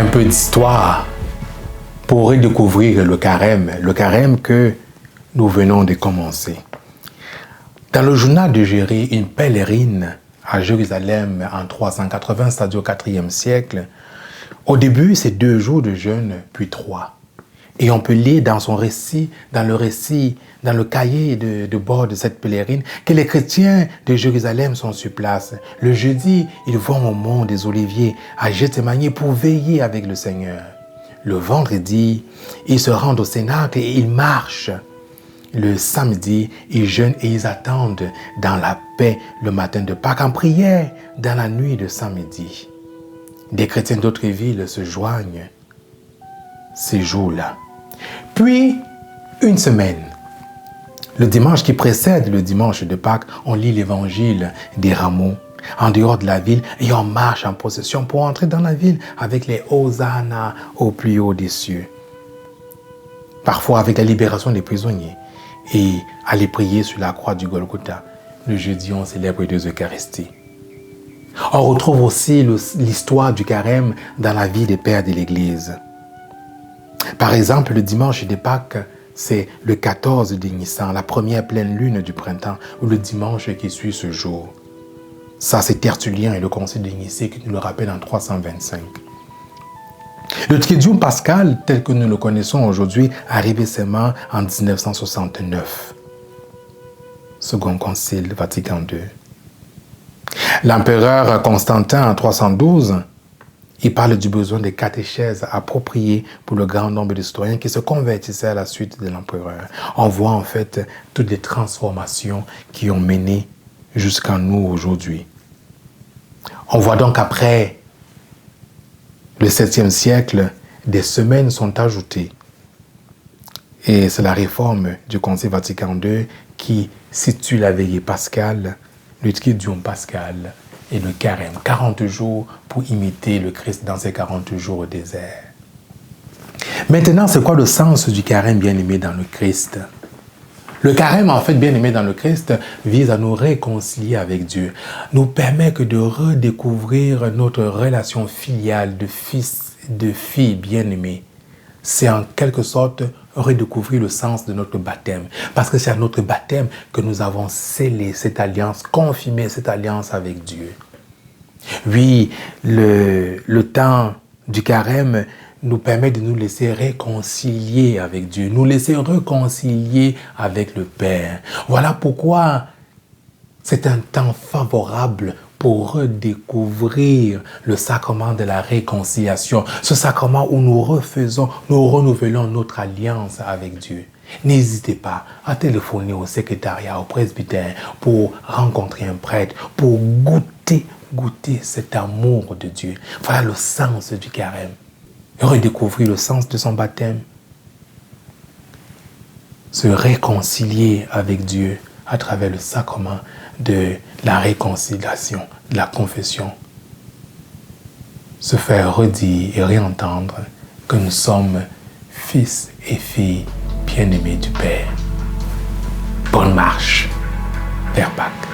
Un peu d'histoire pour redécouvrir le carême que nous venons de commencer. Dans le journal de Géry, une pèlerine à Jérusalem en 380, c'est-à-dire au IVe siècle, au début, c'est 2 jours de jeûne, puis 3. Et on peut lire dans son récit, dans le cahier de bord de cette pèlerine, que les chrétiens de Jérusalem sont sur place. Le jeudi, ils vont au mont des Oliviers, à Gethsémani, pour veiller avec le Seigneur. Le vendredi, ils se rendent au Cénacle et ils marchent. Le samedi, ils jeûnent et ils attendent dans la paix le matin de Pâques, en prière dans la nuit de samedi. Des chrétiens d'autres villes se joignent ces jours-là. Puis, une semaine, le dimanche qui précède le dimanche de Pâques, on lit l'évangile des rameaux en dehors de la ville et on marche en procession pour entrer dans la ville avec les hosannas au plus haut des cieux. Parfois avec la libération des prisonniers et aller prier sur la croix du Golgotha. Le jeudi, on célèbre les 2 Eucharisties. On retrouve aussi l'histoire du carême dans la vie des pères de l'Église. Par exemple, le dimanche de Pâques, c'est le 14 de Nissan, la première pleine lune du printemps, ou le dimanche qui suit ce jour. Ça, c'est Tertullien et le Concile de Nicée qui nous le rappelle en 325. Le Triduum pascal, tel que nous le connaissons aujourd'hui, arrivé seulement en 1969. Second Concile Vatican II. L'empereur Constantin en 312, il parle du besoin de catéchèses appropriées pour le grand nombre de citoyens qui se convertissaient à la suite de l'empereur. On voit en fait toutes les transformations qui ont mené jusqu'à nous aujourd'hui. On voit donc après le 7e siècle, des semaines sont ajoutées. Et c'est la réforme du Concile Vatican II qui situe la veillée pascale, le Triduum pascal et le carême. 40 jours pour imiter le Christ dans ces 40 jours au désert. Maintenant, c'est quoi le sens du carême bien-aimé dans le Christ? Le carême, en fait, bien-aimé dans le Christ, vise à nous réconcilier avec Dieu, nous permet de redécouvrir notre relation filiale de fils, de fille bien-aimée. C'est en quelque sorte redécouvrir le sens de notre baptême. Parce que c'est à notre baptême que nous avons scellé cette alliance, confirmé cette alliance avec Dieu. Oui, le temps du carême nous permet de nous laisser réconcilier avec Dieu, nous laisser réconcilier avec le Père. Voilà pourquoi c'est un temps favorable pour redécouvrir le sacrement de la réconciliation, ce sacrement où nous renouvelons notre alliance avec Dieu. N'hésitez pas à téléphoner au secrétariat, au presbytère pour rencontrer un prêtre, pour goûter cet amour de Dieu. Voilà le sens du carême. Redécouvrir le sens de son baptême. Se réconcilier avec Dieu à travers le sacrement de la réconciliation, de la confession. Se faire redire et réentendre que nous sommes fils et filles bien-aimés du Père. Bonne marche vers Pâques.